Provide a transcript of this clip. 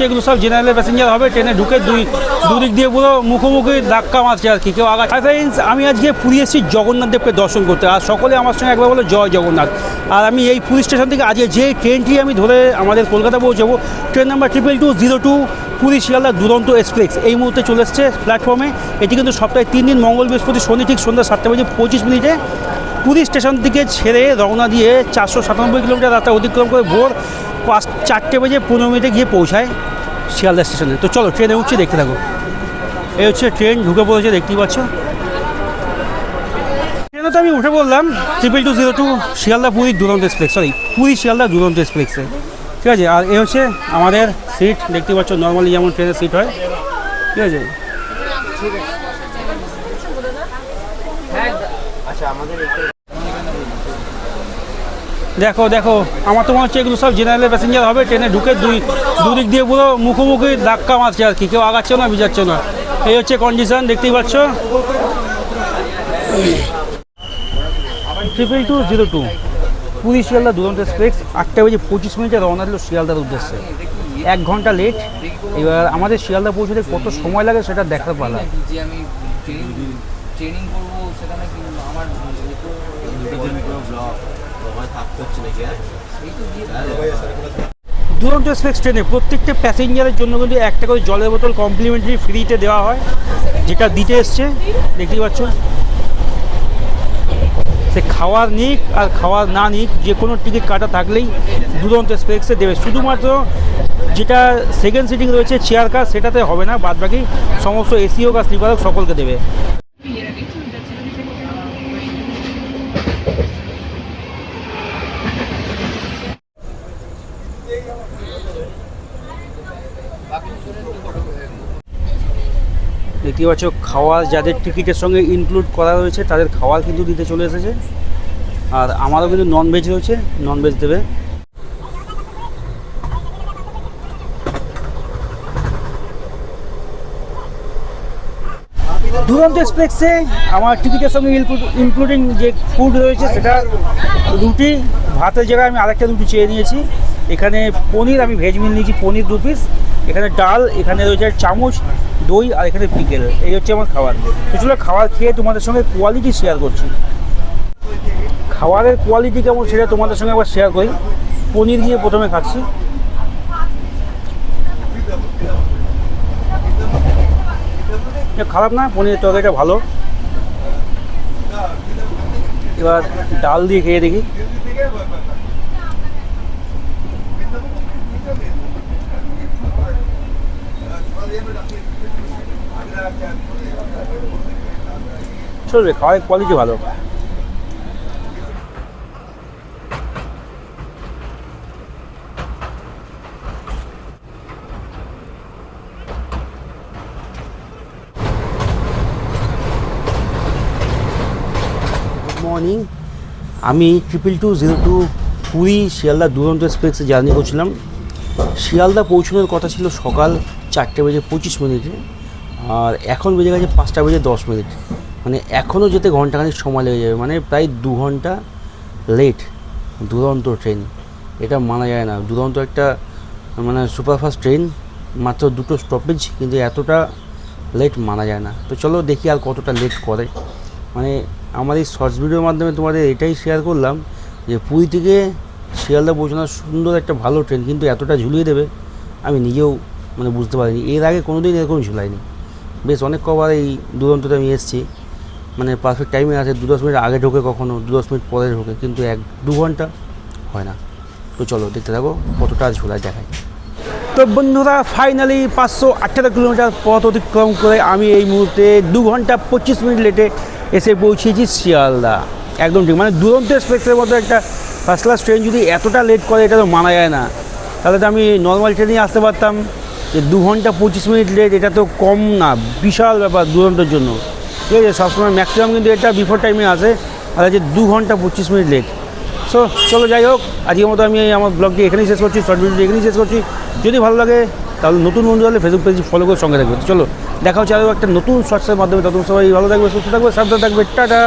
এগুলো সব general passenger হবে। ট্রেনে ঢুকে দুদিক দিয়ে পুরো মুখোমুখি ধাক্কা মারছে আর কি, কেউ আগা। ফ্রেন্ডস, আমি আজকে পুরী এসেছি জগন্নাথ দেবকে দর্শন করতে, আর সকলে আমার সঙ্গে একবার বলো জয় জগন্নাথ। আর আমি এই পুরী স্টেশন থেকে আজকে যে ট্রেনটি আমি ধরে আমাদের কলকাতা পৌঁছাবো, ট্রেন নাম্বার 22202 পুরী শিয়ালদা দুরন্ত এক্সপ্রেস এই মুহূর্তে চলে এসছে প্ল্যাটফর্মে। এটি কিন্তু সপ্তাহে 3 দিন মঙ্গল বৃহস্পতি শনি ঠিক সন্ধ্যা 7:25 পুরী স্টেশন থেকে ছেড়ে রওনা দিয়ে 497 কিলোমিটার রাস্তা অতিক্রম করে ভোর 4:15 গিয়ে পৌঁছায় শিয়ালদা স্টেশনে। তো চলো ট্রেনে উঠছি, দেখতে থাকো। এই হচ্ছে ট্রেন ঢুকে পড়েছে, দেখতেই পাচ্ছ। ট্রেনে তো আমি উঠে বললাম 22202 শিয়ালদা পুরী দুরন্ত এক্সপ্রেস, পুরী শিয়ালদা দুরন্ত এক্সপ্রেসে, ঠিক আছে। আর এই হচ্ছে আমাদের সিট, দেখতে পাচ্ছ নর্মালি যেমন ট্রেনের সিট হয়, ঠিক আছে। দেখো দেখো, আমার তো মনে হচ্ছে এগুলো সব জেনারেল প্যাসেঞ্জার হবে। ট্রেনে ঢুকে দুদিক দিয়ে পুরো মুখোমুখি ধাক্কা মারছে আর কি, কেউ আগাচ্ছে না বিজাচ্ছে না। এই হচ্ছে কন্ডিশন, দেখতেই পাচ্ছ। 22202 পুরী শিয়ালদা দুরন্ত এক্সপ্রেস 8:25 রওনা দিল শিয়ালদার উদ্দেশ্যে। 1 ঘন্টা লেট। এবার আমাদের শিয়ালদা পৌঁছতে কত সময় লাগে সেটা দেখার পালা। যে আমি ট্রেনিং করবো সেখানে আমার দুরন্ত এক্সপ্রেস ট্রেনে প্রত্যেকটা প্যাসেঞ্জারের জন্য কিন্তু একটা করে জলের বোতল কমপ্লিমেন্টারি ফ্রিতে দেওয়া হয়, যেটা দিতে এসছে, দেখতেই পাচ্ছ। সে খাওয়ার নিক আর খাওয়ার না নিক, যে কোনো টিকিট কাটা থাকলেই দুরন্ত এক্সপ্রেসে দেবে। শুধুমাত্র যেটা সেকেন্ড সিটিং রয়েছে চেয়ার কার, সেটাতে হবে না, বাদবাকি সমস্ত এসি হোক আর স্লিপার হোক সকলকে দেবে। দেখতে পাচ্ছ খাওয়ার যাদের টিকিটের সঙ্গে ইনক্লুড করা রয়েছে তাদের খাওয়ার কিন্তু দিতে চলে এসেছে। আর আমারও কিন্তু ননভেজ রয়েছে, ননভেজ দেবে। দুরন্ত এক্সপ্রেসে আমার টিকিটের সঙ্গে ইনক্লুডিং যে ফুড রয়েছে সেটা রুটি, ভাতের জায়গায় আমি আরেকটা রুটি চেয়ে নিয়েছি। এখানে পনির, আমি ভেজ মিল নিয়েছি, পনির 2 পিস। এখানে ডাল, এখানে রয়েছে চামচ, দই, আর এখানে পিকেল। এই হচ্ছে আমার খাবার। তো চলো খাবার খেয়ে তোমাদের সঙ্গে কোয়ালিটি শেয়ার করছি। খাবারের কোয়ালিটি কেমন সেটা তোমাদের সঙ্গে একবার শেয়ার করি। পনির দিয়ে প্রথমে খাচ্ছি। খারাপ না, পনিরের তরকারিটা ভালো। এবার ডাল দিয়ে খেয়ে দেখি। চলবে, খাওয়ার কোয়ালিটি ভালো। মর্নিং, আমি 22202 পুরী শিয়ালদা দুরন্ত এক্সপ্রেসে জার্নি করছিলাম। শিয়ালদা পৌঁছানোর কথা ছিল সকাল 4:25, আর এখন বেজে গেছে 5:10। মানে এখনও যেতে ঘন্টাখানিক সময় লেগে যাবে, মানে প্রায় 2 ঘন্টা লেট। দুরন্ত ট্রেন, এটা মানা যায় না। দুরন্ত একটা মানে সুপারফাস্ট ট্রেন, মাত্র 2টো স্টপেজ, কিন্তু এতটা লেট মানা যায় না। তো চলো দেখি আর কতটা লেট করে। মানে আমার এই শর্টস ভিডিওর মাধ্যমে তোমাদের এটাই শেয়ার করলাম যে পুরী থেকে শিয়ালদা পৌঁছানোর সুন্দর একটা ভালো ট্রেন, কিন্তু এতটা ঝুলিয়ে দেবে আমি নিজেও মানে বুঝতে পারিনি। এর আগে কোনো দিন এরকম ঝুলাইনি। বেশ অনেক কবার এই দুরন্ততে আমি এসেছি, মানে পারফেক্ট টাইমে আছে। 2-10 মিনিট আগে ঢোকে, কখনো 2-10 মিনিট পরে ঢোকে, কিন্তু 1-2 ঘন্টা হয় না। তো চলো দেখতে থাকো কতটা ঝুলায় দেখায়। তো বন্ধুরা, ফাইনালি 518 কিলোমিটার পথ অতিক্রম করে আমি এই মুহূর্তে 2 ঘন্টা 25 মিনিট লেটে এসে পৌঁছেছি শিয়ালদা। একদম ঠিক, মানে দুরন্ত এক্সপ্রেসের মতো একটা ফার্স্ট ক্লাস ট্রেন যদি এতটা লেট করে, এটা তো মানা যায় না। তাহলে তো আমি নর্মাল ট্রেনেই আসতে পারতাম। যে 2 ঘন্টা 25 মিনিট লেট, এটা তো কম না, বিশাল ব্যাপার দুরন্তর জন্য, ঠিক আছে। সবসময় ম্যাক্সিমাম কিন্তু এটা বিফোর টাইমে আসে, আর যে 2 ঘন্টা 25 মিনিট লেট। সো চলো যাই হোক, আজকের মতো আমি আমার ব্লগটি এখানেই শেষ করছি, শর্ট ভিডিওটি এখানেই শেষ করছি। যদি ভালো লাগে তাহলে নতুন বন্ধু হলে ফেসবুক পেজ ফলো করে সঙ্গে থাকবে। চলো দেখা হচ্ছে আরও একটা নতুন শর্টসের মাধ্যমে। তখন সবাই ভালো থাকবে, সুস্থ থাকবে, সাবধানে থাকবে। টাটা।